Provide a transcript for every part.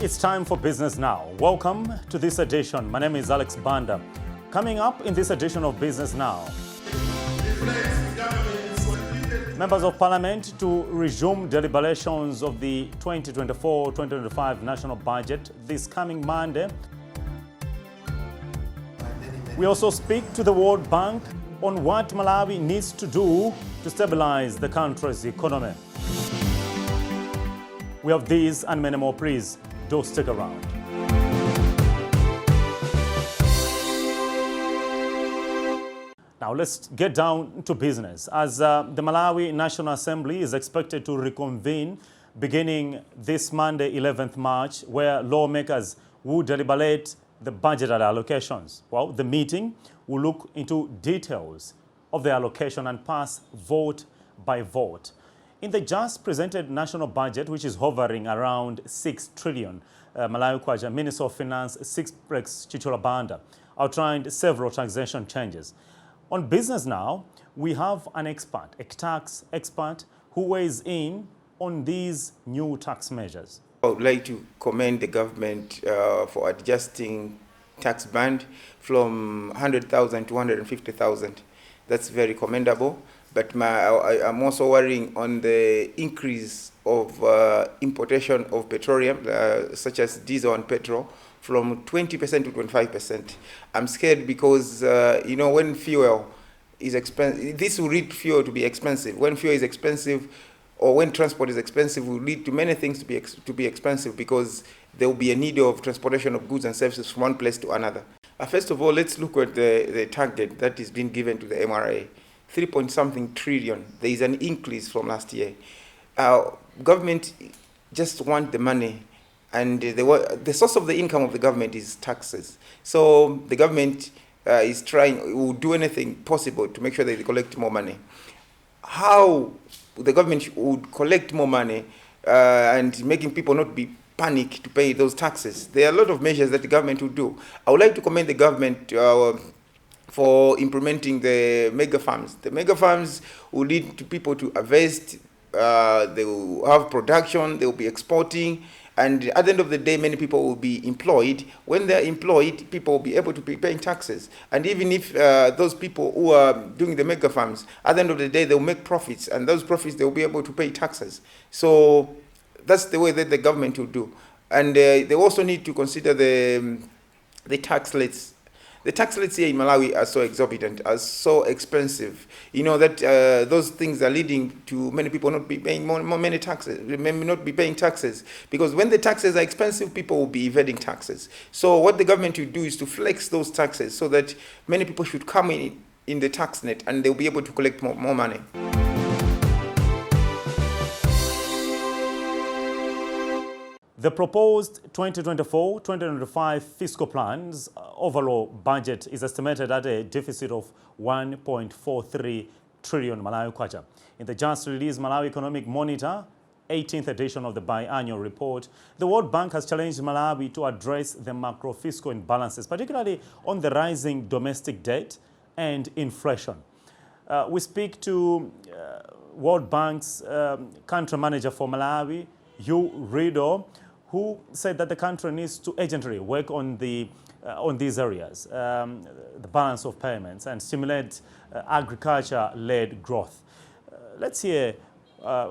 It's time for Business Now. Welcome to this edition. My name is Alex Banda. Coming up in this edition of Business Now, Members of Parliament to resume deliberations of the 2024-2025 national budget this coming Monday. We also speak to the World Bank on what Malawi needs to do to stabilize the country's economy. We have these and many more. Please do stick around. Now let's get down to business. As the Malawi National Assembly is expected to reconvene beginning this Monday, 11th March, where lawmakers will deliberate the budgetary allocations. Well, the meeting will look into details of the allocation and pass vote by vote. In the just presented national budget, which is hovering around 6 trillion, Malawi Kwacha, Minister of Finance, Sixprex Banda, outlined several taxation changes. On Business Now, we have an expert, a tax expert, who weighs in on these new tax measures. I would like to commend the government for adjusting tax band from 100,000 to 150,000. That's very commendable. But I'm also worrying on the increase of importation of petroleum, such as diesel and petrol, from 20% to 25%. I'm scared because, when fuel is expensive, this will lead fuel to be expensive. When fuel is expensive, or when transport is expensive, will lead to many things to be expensive because there will be a need of transportation of goods and services from one place to another. First of all, let's look at the target that is being given to the MRA. 3-point-something trillion. There is an increase from last year. Government just want the money, and the source of the income of the government is taxes. So the government will do anything possible to make sure that they collect more money. How the government would collect more money and making people not be panic to pay those taxes? There are a lot of measures that the government will do. I would like to commend the government for implementing the mega farms. The mega farms will lead to people to invest, they will have production, they will be exporting, and at the end of the day, many people will be employed. When they're employed, people will be able to be paying taxes. And even if those people who are doing the mega farms, at the end of the day, they'll make profits, and those profits, they'll be able to pay taxes. So that's the way that the government will do. And they also need to consider the tax rates. The tax rates here in Malawi are so exorbitant, are so expensive. You know that those things are leading to many people not be paying many taxes, not be paying taxes. Because when the taxes are expensive, people will be evading taxes. So what the government will do is to flex those taxes so that many people should come in the tax net and they'll be able to collect more money. The proposed 2024-2025 fiscal plan's overall budget is estimated at a deficit of 1.43 trillion Malawi Kwacha. In the just released Malawi Economic Monitor, 18th edition of the biannual report, the World Bank has challenged Malawi to address the macro-fiscal imbalances, particularly on the rising domestic debt and inflation. We speak to World Bank's country manager for Malawi, Rido, who said that the country needs to urgently work on these areas, the balance of payments, and stimulate agriculture-led growth. Let's hear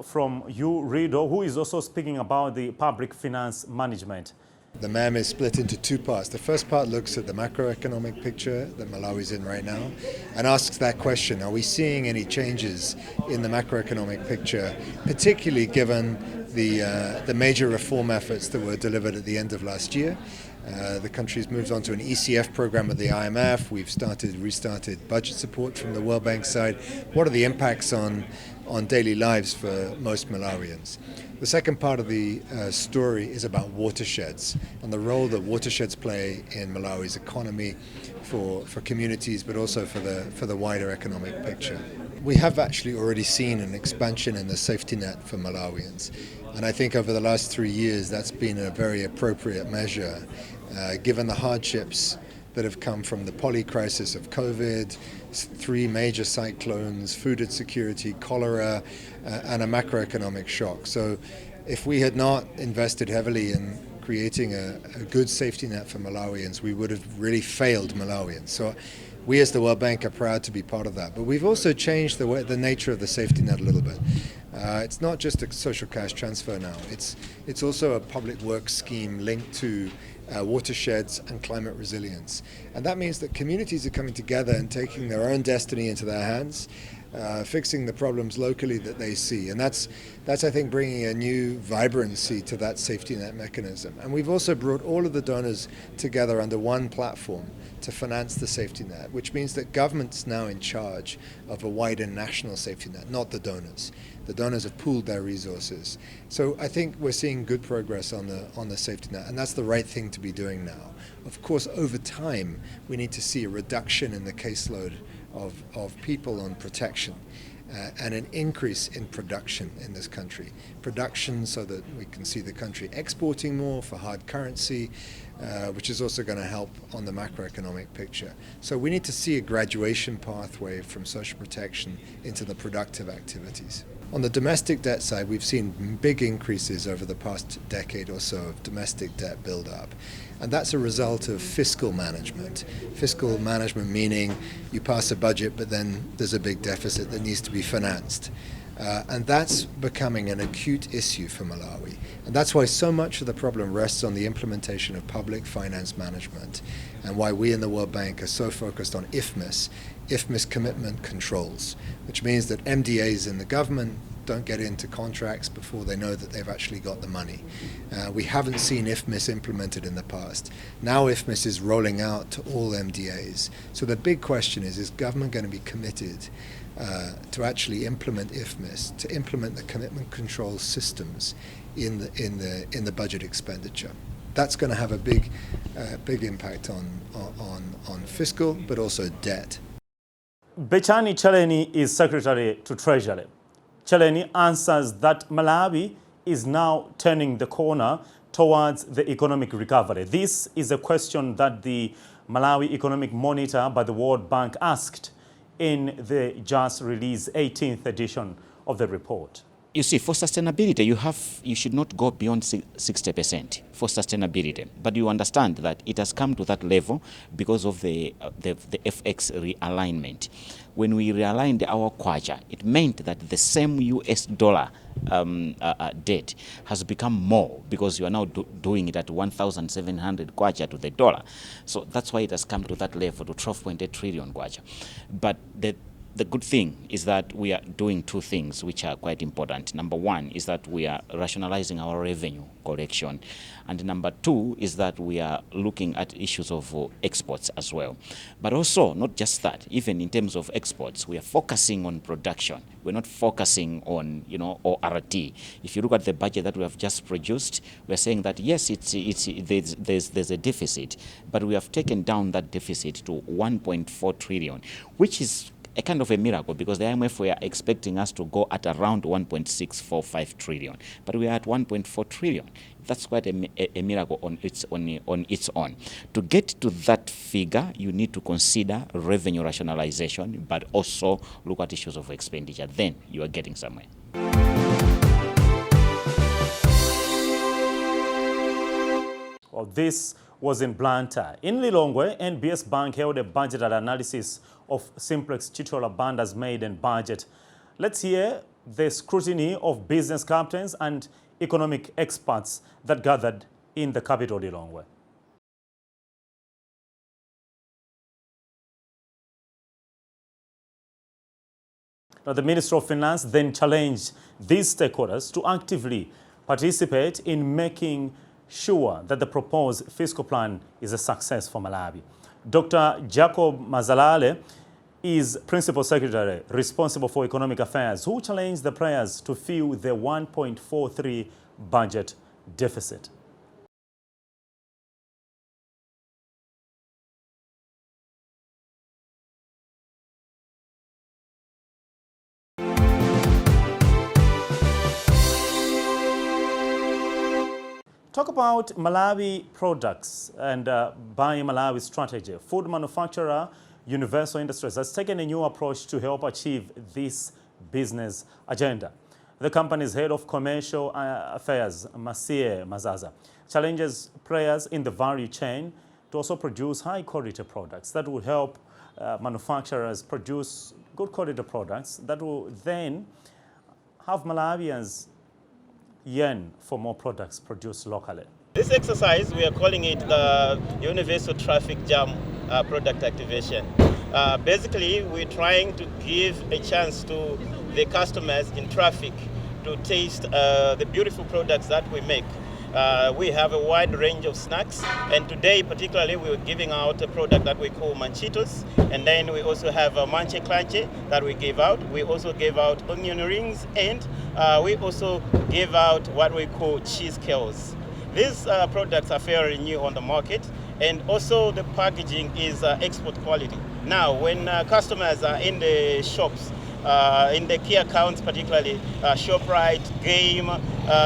from Rido, who is also speaking about the public finance management. The MAM is split into two parts. The first part looks at the macroeconomic picture that Malawi is in right now and asks that question: are we seeing any changes in the macroeconomic picture, particularly given the major reform efforts that were delivered at the end of last year? The country's moved on to an ECF program at the IMF. We've restarted budget support from the World Bank side. What are the impacts on daily lives for most Malawians? The second part of the story is about watersheds and the role that watersheds play in Malawi's economy for communities, but also for the wider economic picture. We have actually already seen an expansion in the safety net for Malawians. And I think over the last 3 years, that's been a very appropriate measure, given the hardships that have come from the poly-crisis of COVID, 3 major cyclones, food insecurity, cholera, and a macroeconomic shock. So if we had not invested heavily in creating a good safety net for Malawians, we would have really failed Malawians. So we as the World Bank are proud to be part of that. But we've also changed the nature of the safety net a little bit. It's not just a social cash transfer now. It's also a public works scheme linked to watersheds and climate resilience. And that means that communities are coming together and taking their own destiny into their hands, fixing the problems locally that they see. And that's I think, bringing a new vibrancy to that safety net mechanism. And we've also brought all of the donors together under one platform to finance the safety net, which means that government's now in charge of a wider national safety net, not the donors. The donors have pooled their resources. So I think we're seeing good progress on the safety net, and that's the right thing to be doing now. Of course, over time, we need to see a reduction in the caseload of people on protection and an increase in production in this country. Production so that we can see the country exporting more for hard currency, which is also going to help on the macroeconomic picture. So we need to see a graduation pathway from social protection into the productive activities. On the domestic debt side, we've seen big increases over the past decade or so of domestic debt build-up. And that's a result of fiscal management. Fiscal management meaning you pass a budget, but then there's a big deficit that needs to be financed. And that's becoming an acute issue for Malawi. And that's why so much of the problem rests on the implementation of public finance management, and why we in the World Bank are so focused on IFMIS commitment controls, which means that MDAs in the government don't get into contracts before they know that they've actually got the money. We haven't seen IFMIS implemented in the past. Now IFMIS is rolling out to all MDAs. So the big question is government going to be committed to actually implement IFMIS, to implement the commitment control systems in the budget expenditure? That's going to have a big impact on fiscal, but also debt. Bechani Cheleni is Secretary to Treasury. Cheleni answers that Malawi is now turning the corner towards the economic recovery. This is a question that the Malawi Economic Monitor by the World Bank asked in the just released 18th edition of the report. You see, for sustainability, you should not go beyond 60% for sustainability. But you understand that it has come to that level because of the FX realignment. When we realigned our kwacha, it meant that the same US dollar debt has become more because you are now doing it at 1,700 kwacha to the dollar. So that's why it has come to that level, to 12.8 trillion kwacha. But the good thing is that we are doing two things which are quite important. Number one is that we are rationalizing our revenue collection. And number two is that we are looking at issues of exports as well. But also, not just that, even in terms of exports, we are focusing on production. We're not focusing on, ORT. If you look at the budget that we have just produced, we're saying that yes, there's a deficit, but we have taken down that deficit to 1.4 trillion, which is a kind of a miracle, because the IMF were expecting us to go at around 1.645 trillion, but we are at 1.4 trillion. That's quite a miracle on its own. To get to that figure, you need to consider revenue rationalization, but also look at issues of expenditure. Then you are getting somewhere. Well, this was in Blantyre. In Lilongwe, NBS Bank held a budget analysis of Simplex titular Banda's maiden budget. Let's hear the scrutiny of business captains and economic experts that gathered in the capital, Lilongwe. Now, the Minister of Finance then challenged these stakeholders to actively participate in making sure that the proposed fiscal plan is a success for Malawi. Dr. Jacob Mazalale is Principal Secretary responsible for economic affairs, who challenged the players to fill the 1.43 budget deficit. Talk about Malawi products and Buy Malawi strategy. Food manufacturer Universal Industries has taken a new approach to help achieve this business agenda. The company's head of commercial affairs, Masie Mazaza, challenges players in the value chain to also produce high-quality products that will help manufacturers produce good quality products that will then have Malawians yearn for more products produced locally. This exercise, we are calling it the Universal Traffic Jam Product Activation. Basically, we're trying to give a chance to the customers in traffic to taste the beautiful products that we make. We have a wide range of snacks, and today particularly we're giving out a product that we call manchitos, and then we also have a manche clanche that we give out. We also give out onion rings, and we also give out what we call cheese curls. These products are fairly new on the market, and also the packaging is export quality. Now, when customers are in the shops, in the key accounts particularly, ShopRite, Game,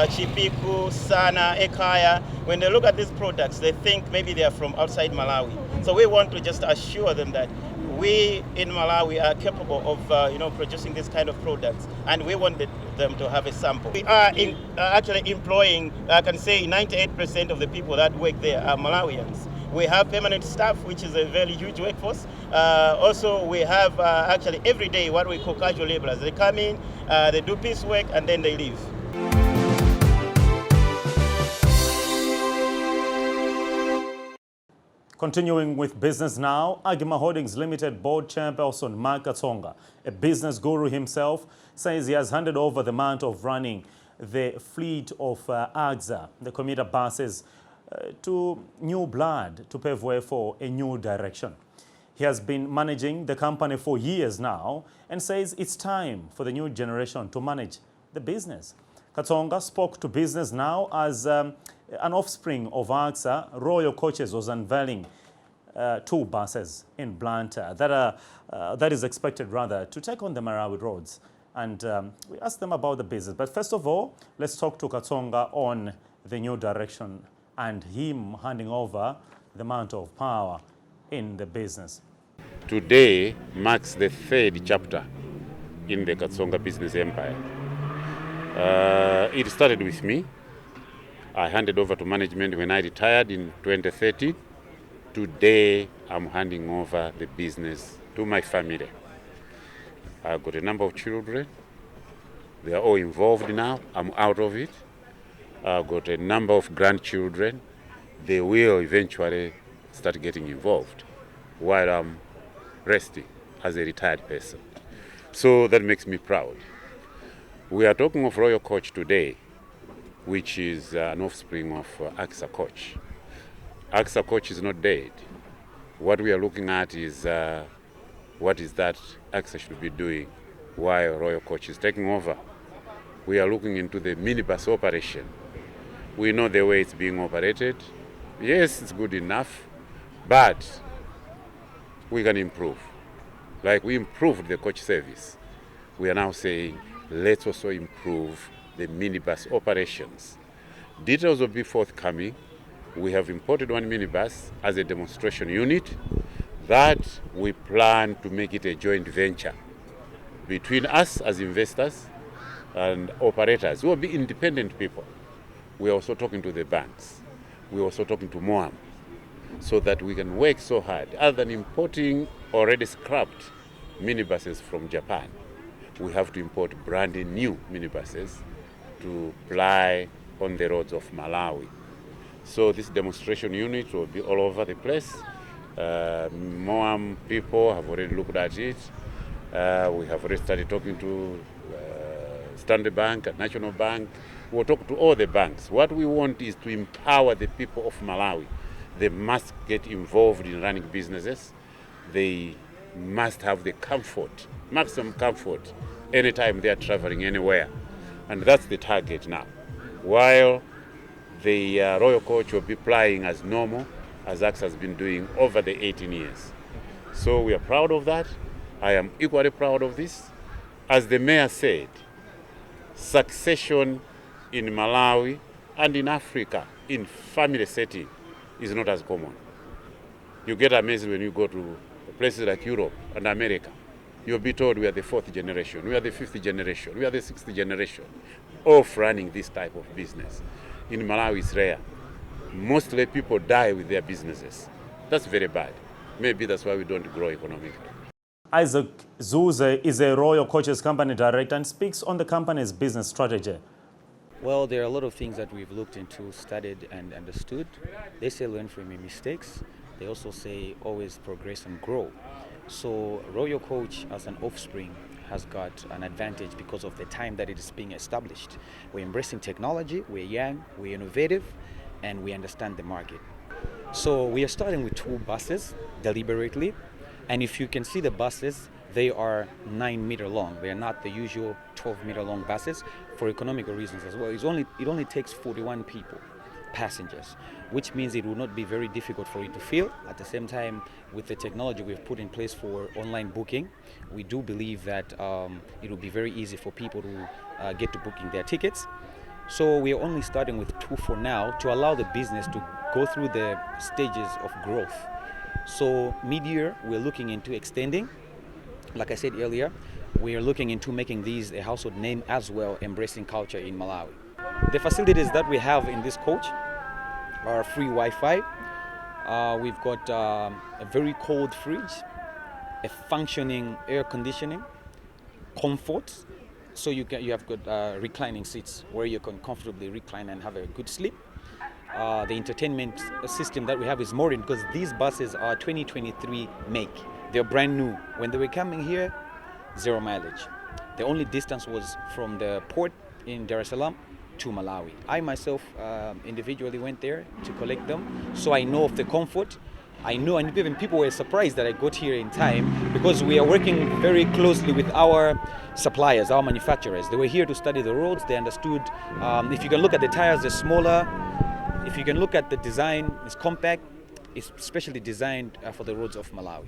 Chipiku, Sana, Hezekiah, when they look at these products, they think maybe they are from outside Malawi. So we want to just assure them that we in Malawi are capable of producing this kind of products, and we want them to have a sample. We are actually employing, I can say 98% of the people that work there are Malawians. We have permanent staff, which is a very huge workforce. Also, we have actually every day what we call casual laborers. They come in, they do piecework, and then they leave. Continuing with business now, Agima Holdings Limited board chairperson Mark Katsonga, a business guru himself, says he has handed over the mantle of running the fleet of AXA, the commuter buses, to new blood to pave way for a new direction. He has been managing the company for years now and says it's time for the new generation to manage the business. Katsonga spoke to Business Now as an offspring of AXA. Royal Coaches was unveiling 2 buses in Banda that is expected rather to take on the Malawi roads. And we asked them about the business. But first of all, let's talk to Katsonga on the new direction and him handing over the mantle of power in the business. Today marks the 3rd chapter in the Katsonga business empire. It started with me. I handed over to management when I retired in 2013. Today I'm handing over the business to my family. I've got a number of children. They are all involved now. I'm out of it. I've got a number of grandchildren. They will eventually start getting involved while I'm resting as a retired person. So that makes me proud. We are talking of Royal Coach today, which is an offspring of AXA Coach. AXA Coach is not dead. What we are looking at is what is that AXA should be doing while Royal Coach is taking over. We are looking into the minibus operation. We know the way it's being operated. Yes, it's good enough, but we can improve. Like we improved the coach service. We are now saying, let's also improve the minibus operations. Details will be forthcoming. We have imported 1 minibus as a demonstration unit that we plan to make it a joint venture between us as investors and operators who will be independent people. We are also talking to the banks. We are also talking to MOAM so that we can work so hard. Other than importing already scrapped minibuses from Japan, we have to import brand new minibuses to ply on the roads of Malawi. So this demonstration unit will be all over the place. MOAM people have already looked at it. We have already started talking to Standard Bank and National Bank. We'll talk to all the banks. What we want is to empower the people of Malawi. They must get involved in running businesses. They must have the comfort, maximum comfort, anytime they are traveling anywhere. And that's the target now. While the Royal Coach will be plying as normal, as AXA has been doing over the 18 years. So we are proud of that. I am equally proud of this. As the mayor said, succession in Malawi and in Africa in family setting is not as common. You get amazed when you go to places like Europe and America. You'll be told we are the 4th generation, we are the 5th generation, we are the 6th generation of running this type of business. In Malawi, it's rare. Mostly people die with their businesses. That's very bad. Maybe that's why we don't grow economically. Isaac Zuze is a Royal Coaches Company director and speaks on the company's business strategy. Well, there are a lot of things that we've looked into, studied and understood. They say learn from your mistakes. They also say always progress and grow. So Royal Coach as an offspring has got an advantage because of the time that it is being established. We're embracing technology, we're young, we're innovative, and we understand the market. So we are starting with 2 buses deliberately. And if you can see the buses, they are 9-meter long. They are not the usual 12-meter long buses for economical reasons as well. It only takes 41 people, passengers, which means it will not be very difficult for you to fill. At the same time, with the technology we've put in place for online booking, we do believe that it will be very easy for people to get to booking their tickets. So we are only starting with 2 for now to allow the business to go through the stages of growth. So mid-year, we're looking into extending. Like I said earlier, we are looking into making these a household name as well, embracing culture in Malawi. The facilities that we have in this coach are free Wi-Fi. We've got a very cold fridge, a functioning air conditioning, comfort. So you have got reclining seats where you can comfortably recline and have a good sleep. The entertainment system that we have is modern because these buses are 2023 make. They're brand new. When they were coming here, 0 mileage. The only distance was from the port in Dar es Salaam to Malawi. I myself individually went there to collect them, so I know of the comfort. I know, and even people were surprised that I got here in time because we are working very closely with our suppliers, our manufacturers. They were here to study the roads. They understood. If you can look at the tires, they're smaller. If you can look at the design, it's compact. It's specially designed for the roads of Malawi.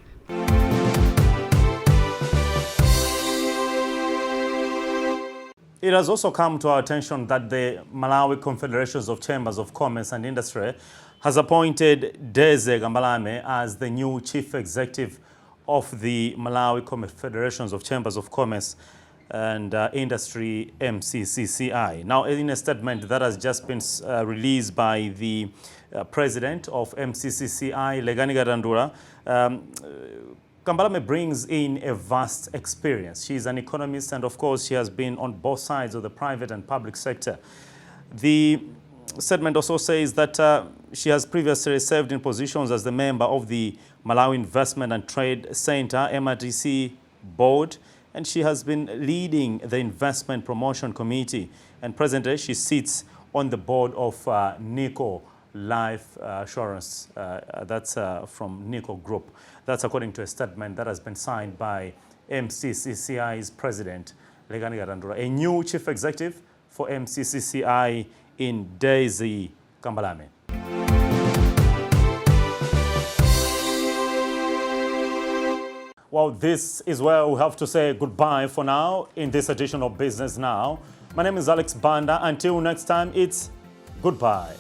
It has also come to our attention that the Malawi Confederations of Chambers of Commerce and Industry has appointed Deze Gambalame as the new Chief Executive of the Malawi Confederations of Chambers of Commerce and Industry, MCCCI. Now, in a statement that has just been released by the President of MCCCI, Legani Garandura, Gambalame brings in a vast experience. She is an economist and, of course, she has been on both sides of the private and public sector. The statement also says that she has previously served in positions as the member of the Malawi Investment and Trade Center, MRTC Board, and she has been leading the Investment Promotion Committee. And presently, she sits on the board of NICO Life Assurance. That's from NICO Group. That's according to a statement that has been signed by MCCCI's president, Legani Garandura. A new chief executive for MCCCI in Deze Gambalame. Well, this is where we have to say goodbye for now in this edition of Business Now. My name is Alex Banda. Until next time, it's goodbye.